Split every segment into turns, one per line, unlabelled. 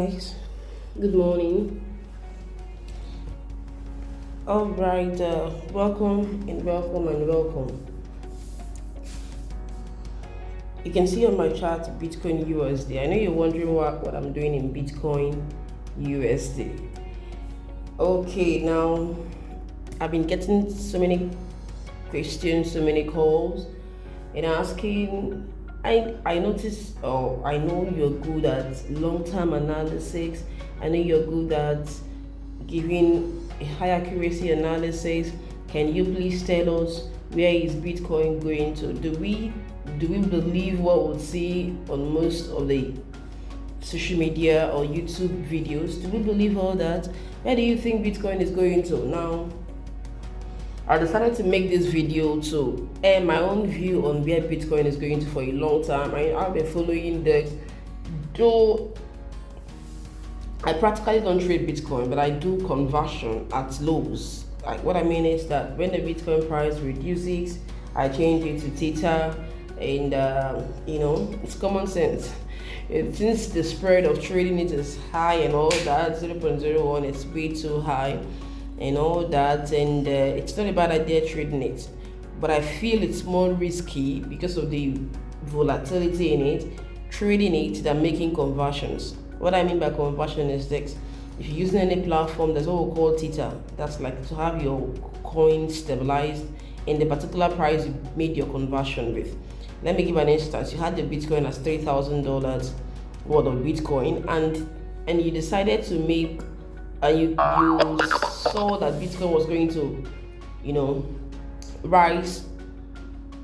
guys, good morning. All right, welcome. You can see on my chart Bitcoin USD. I know you're wondering what I'm doing in Bitcoin USD. Okay, now I've been getting so many questions, so many calls, and asking. I notice, or I know you're good at long-term analysis. I know you're good at giving a high accuracy analysis. Can you please tell us where is Bitcoin going to? Do we believe what we'll see on most of the social media or YouTube videos? Do we believe all that? Where do you think Bitcoin is going to? Now, I decided to make this video to air my own view on where Bitcoin is going to for a long time. I've been following this, though I practically don't trade Bitcoin, but I do conversion at lows. Like what I mean is that when the Bitcoin price reduces, I change it to Theta, and it's common sense. Since the spread of trading it is high and all that, 0.01 is way too high and all that, and it's not a bad idea trading it, but I feel it's more risky because of the volatility in it, trading it, than making conversions. What I mean by conversion is this: if you're using any platform, there's what we call Theta. That's like to have your coin stabilized in the particular price you made your conversion with. Let me give an instance. You had the Bitcoin as $3,000 worth of Bitcoin, and you decided to make, and you saw that Bitcoin was going to, rise,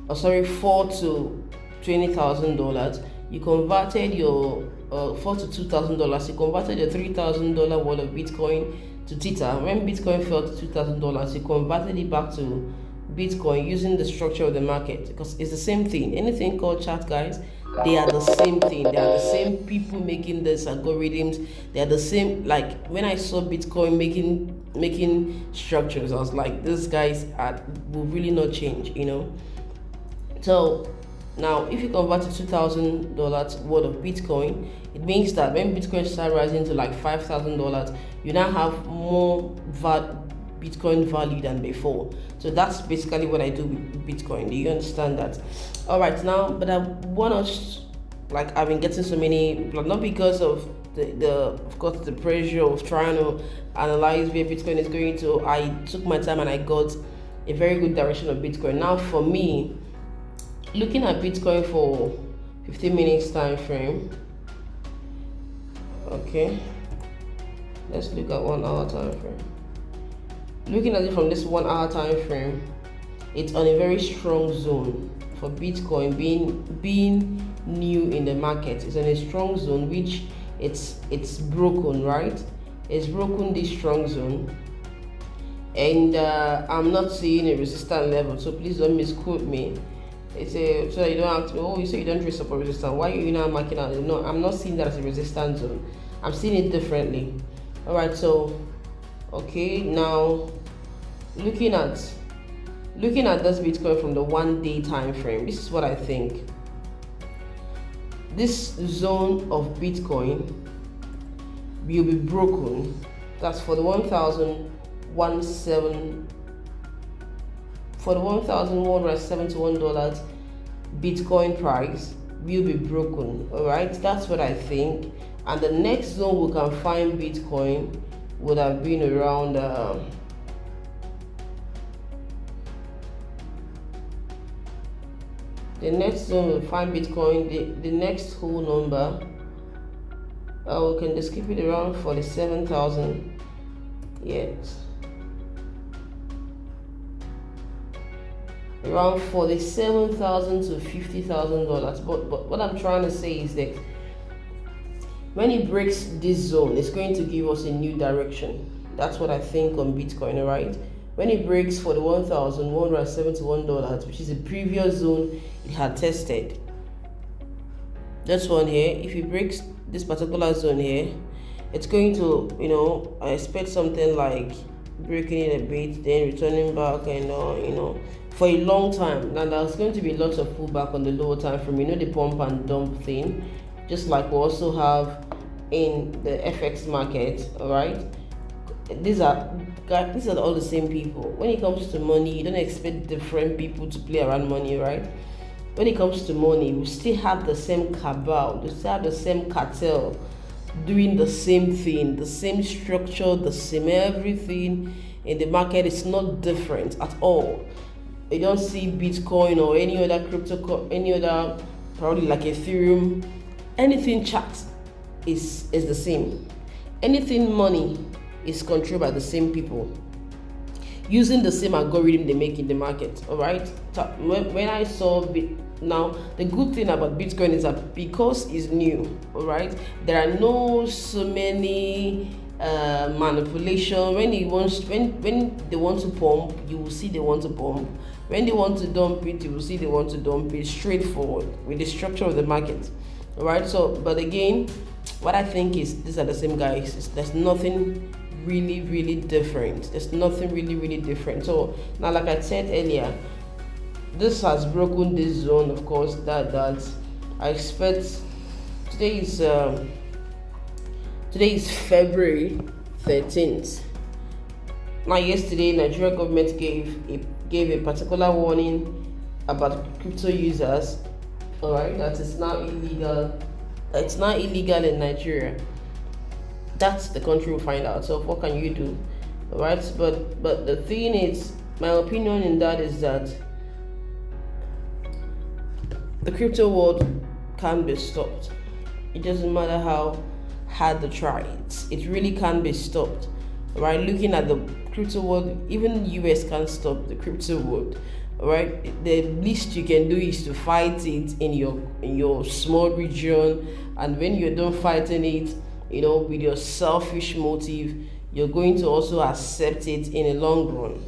fall to $20,000. You converted your $4,000 to $2,000. You converted your $3,000 worth of Bitcoin to Theta. When Bitcoin fell to $2,000, you converted it back to Bitcoin using the structure of the market, because it's the same thing. Anything called chart, guys, they are the same thing. They are the same people making these algorithms. They are the same. Like when I saw Bitcoin making structures, I was like, these guys will really not change, So now, if you convert to $2,000 worth of Bitcoin, it means that when Bitcoin starts rising to like $5,000, you now have more Bitcoin value than before. So that's basically what I do with Bitcoin. Do you understand that? All right, now, but I want us, like, I've been getting so many, not because of of course, the pressure of trying to analyze where Bitcoin is going to. I took my time and I got a very good direction of Bitcoin. Now, for me, looking at Bitcoin for 15 minutes time frame. Okay, let's look at 1 hour time frame. Looking at it from this 1 hour time frame, it's on a very strong zone for Bitcoin being new in the market. It's on a strong zone, which it's broken, right? It's broken this strong zone, and I'm not seeing a resistance level, so please don't misquote me. So you don't have to, you say you don't trade support resistance. Why are you now marking out? No, I'm not seeing that as a resistance zone. I'm seeing it differently. All right, so okay, now looking at this Bitcoin from the 1 day time frame, this is what I think. This zone of Bitcoin will be broken. That's for the $1,171 Bitcoin price will be broken. All right, that's what I think. And the next zone we can find Bitcoin would have been around the next zone we'll find Bitcoin, the next whole number, we can just keep it around 47,000. Yes, around 47,000 to $50,000. But what I'm trying to say is that when it breaks this zone, it's going to give us a new direction. That's what I think on Bitcoin, all right? When it breaks for the $1,171, which is the previous zone it had tested, this one here, if it breaks this particular zone here, it's going to, I expect something like breaking it a bit, then returning back, and for a long time. Now there's going to be lots of pullback on the lower time frame, the pump and dump thing, just like we also have in the FX market, all right? These are all the same people. When it comes to money, you don't expect different people to play around money, right? When it comes to money, we still have the same cabal, we still have the same cartel doing the same thing, the same structure, the same everything in the market. Is not different at all. You don't see Bitcoin or any other any other, probably like Ethereum, anything chat is the same. Anything money is controlled by the same people using the same algorithm they make in the market. All right. So when I saw now, the good thing about Bitcoin is that because it's new, all right, there are no so many manipulation. When they want to pump, you will see they want to pump. When they want to dump it, you will see they want to dump it. Straightforward with the structure of the market, all right. So, but again, what I think is these are the same guys. There's nothing really different. There's nothing really different. So now, like I said earlier, this has broken this zone. Of course, that I expect. Today is February 13th. Now, yesterday, Nigeria government gave a particular warning about crypto users. All right, that is now illegal. It's not illegal in Nigeria. That's the country will find out. So what can you do? All right, but the thing is, my opinion in that is that the crypto world can be stopped. It doesn't matter how hard they try. It really can be stopped. Right? Looking at the crypto world, even US can't stop the crypto world. Right? The least you can do is to fight it in your small region, and when you're done fighting it, with your selfish motive, you're going to also accept it in a long run.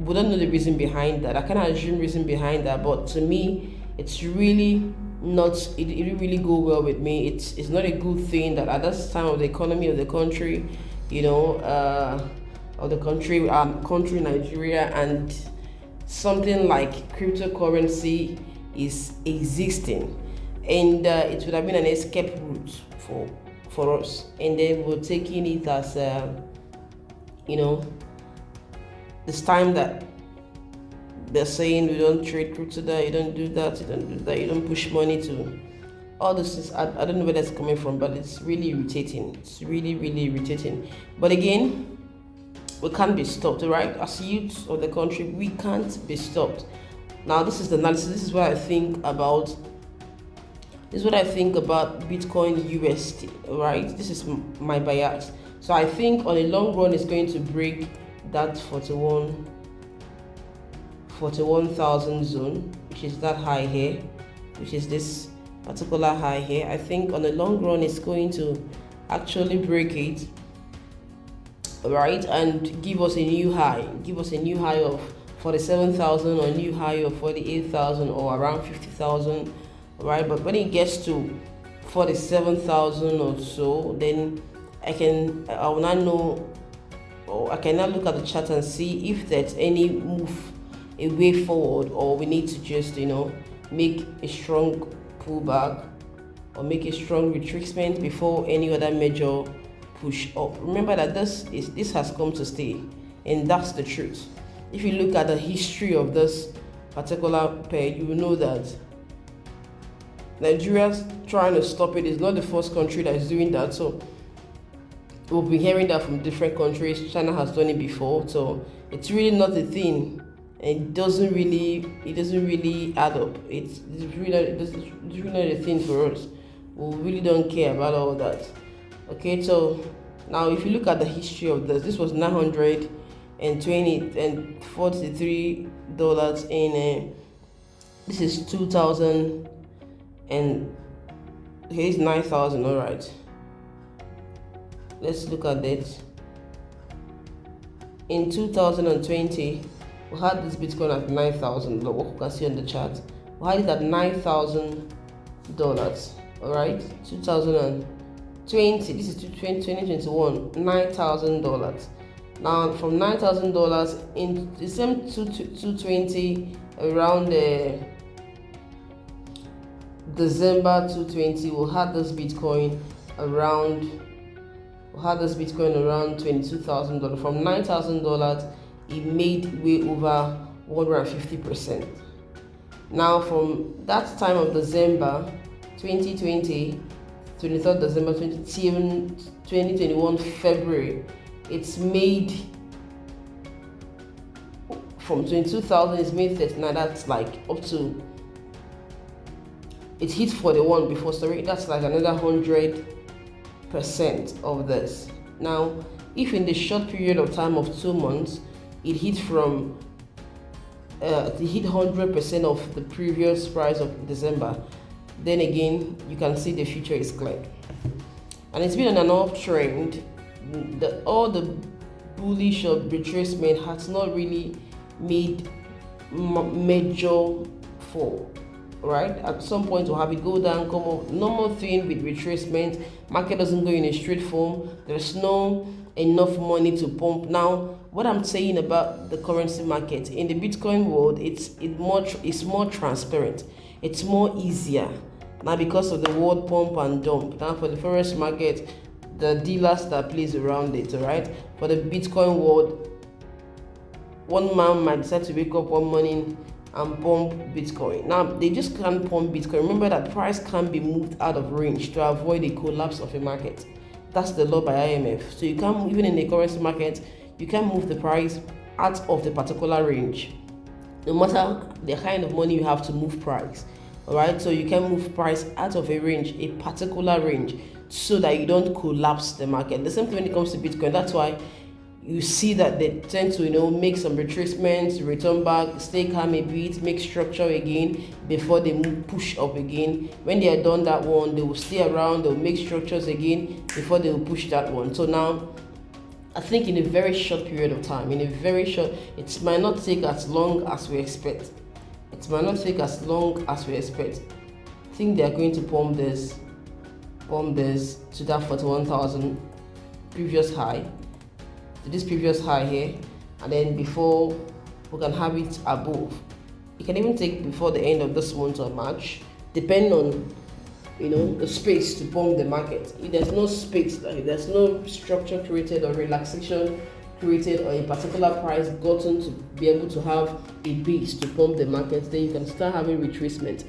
We don't know the reason behind that. I cannot assume reason behind that, but to me, it's really not. It didn't really go well with me. It's not a good thing that at this time of the economy of the country, of the country Nigeria, and something like cryptocurrency is existing, and it would have been an escape route for us, and then we're taking it as this time that they're saying we don't trade crypto, that you don't do that, you don't push money to all this is, I don't know where that's coming from, but it's really irritating. It's really irritating. But again, we can't be stopped, right? As youths of the country, we can't be stopped. Now, this is the analysis. This is what I think about. This is what I think about Bitcoin USD, right? This is my bias. So I think on a long run, it's going to break that 41,000 zone, which is that high here, which is this particular high here. I think on the long run, it's going to actually break it, right, and give us a new high. Of 47,000 or a new high of 48,000 or around 50,000. Right, but when it gets to 47,000 or so, then I will not know, or I cannot look at the chart and see if there's any move, a way forward, or we need to just make a strong pullback or make a strong retracement before any other major push up. Remember that this has come to stay, and that's the truth. If you look at the history of this particular pair, you will know that Nigeria's trying to stop it. It's not the first country that is doing that. So we've been hearing that from different countries. China has done it before. So it's really not a thing. It doesn't really add up. It's really not a thing for us. We really don't care about all that. Okay, so now if you look at the history of this was $943 in this is 2000. And here's 9,000. All right, let's look at that. In 2020, we had this Bitcoin at 9,000. What you can see on the chart, we had it at $9,000. All right, 2020. This is 2021. $9,000. Now, from $9,000 in the same 220 around the December 2020, we had this Bitcoin around, we had this Bitcoin around $22,000. From $9,000, it made way over 150%. Now, from that time of December 2020, 23rd December 2021, February, it's made from 22,000, it's made 39. That's like up to, it hit 41 before, sorry, that's like another 100% of this. Now, if in the short period of time of 2 months, it hit 100% of the previous price of December, then again, you can see the future is clear. And it's been on an uptrend. All the bullish or retracement has not really made major fall, right? At some point we'll have it go down, come up. Normal thing with retracement, market doesn't go in a straight form. There's no enough money to pump. Now, what I'm saying about the currency market in the Bitcoin world, it's more transparent. It's more easier now because of the word pump and dump. Now for the forex market, the dealers that plays around it, all right? For the Bitcoin world, one man might decide to wake up one morning and pump Bitcoin. Now, they just can't pump Bitcoin. Remember that price can't be moved out of range to avoid a collapse of a market. That's the law by IMF. So you can't, even in the currency market, you can't move the price out of the particular range. No matter the kind of money you have to move price. All right, so you can move price out of a range, a particular range, so that you don't collapse the market. The same thing when it comes to Bitcoin. That's why you see that they tend to, make some retracements, return back, stay calm a bit, make structure again before they push up again. When they are done that one, they will stay around, they'll make structures again before they will push that one. So now, I think in a very short period of time, it might not take as long as we expect. I think they are going to pump this to that 41,000 previous high, to this previous high here, and then before we can have it above. It can even take before the end of this month or March, depending on the space to pump the market. If there's no space, like there's no structure created or relaxation created or a particular price gotten to be able to have a base to pump the market, then you can start having retracement.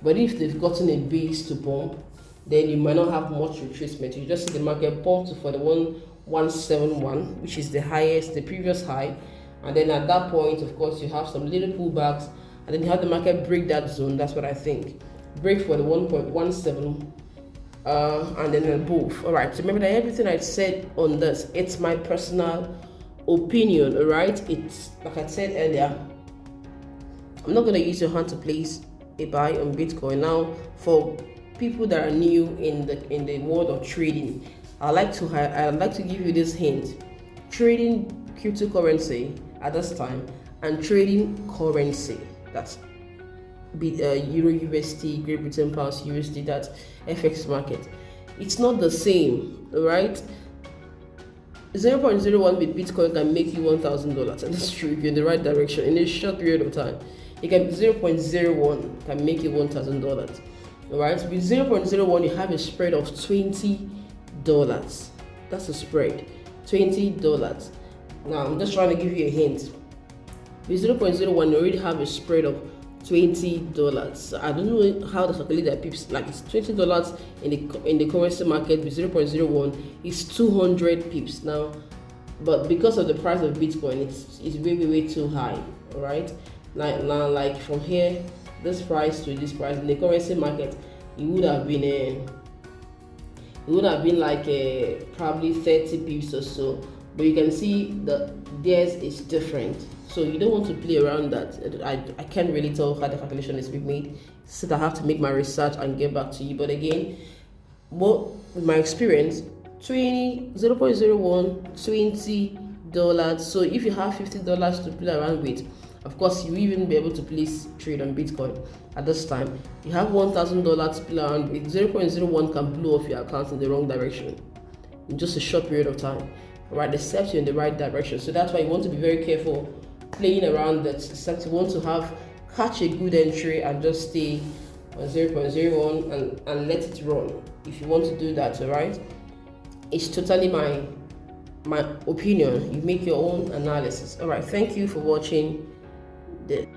But if they've gotten a base to pump, then you might not have much retracement. You just see the market pump to 41,171, which is the highest, the previous high. And then at that point, of course, you have some little pullbacks, and then you have the market break that zone. That's what I think. Break for the 1.17 and then above. All right, so remember that everything I said on this, it's my personal opinion. All right, it's like I said earlier, I'm not going to use your hand to place a buy on Bitcoin. Now, for people that are new in the world of trading, I'd like to give you this hint: trading cryptocurrency at this time and trading currency, that's Euro USD, Great Britain pounds USD, that FX market, it's not the same. All right, 0.01 with Bitcoin can make you $1,000, and that's true if you're in the right direction in a short period of time. It can 0.01 can make you $1,000. All right, with 0.01 you have a spread of $20. That's a spread, $20. Now I'm just trying to give you a hint. With 0.01 you already have a spread of $20. I don't know how to calculate that, pips. Like, it's $20 in the currency market. With 0.01 it's 200 pips now, but because of the price of Bitcoin, it's way too high. All right, now like from here, this price to this price in the currency market, it would have been like probably 30 pips or so, but you can see that theirs is different. So you don't want to play around that. I can't really tell how the calculation is being made, so I have to make my research and get back to you. But again, with my experience, 0.01, $20. So if you have $50 to play around with, of course you will even be able to place trade on Bitcoin at this time. You have $1,000 to play around with. 0.01 can blow off your account in the wrong direction in just a short period of time. Right, except you're in the right direction. So that's why you want to be very careful playing around that, except you want to catch a good entry and just stay on 0.01 and let it run if you want to do that. All right, it's totally my opinion. You make your own analysis. All right, thank you for watching this.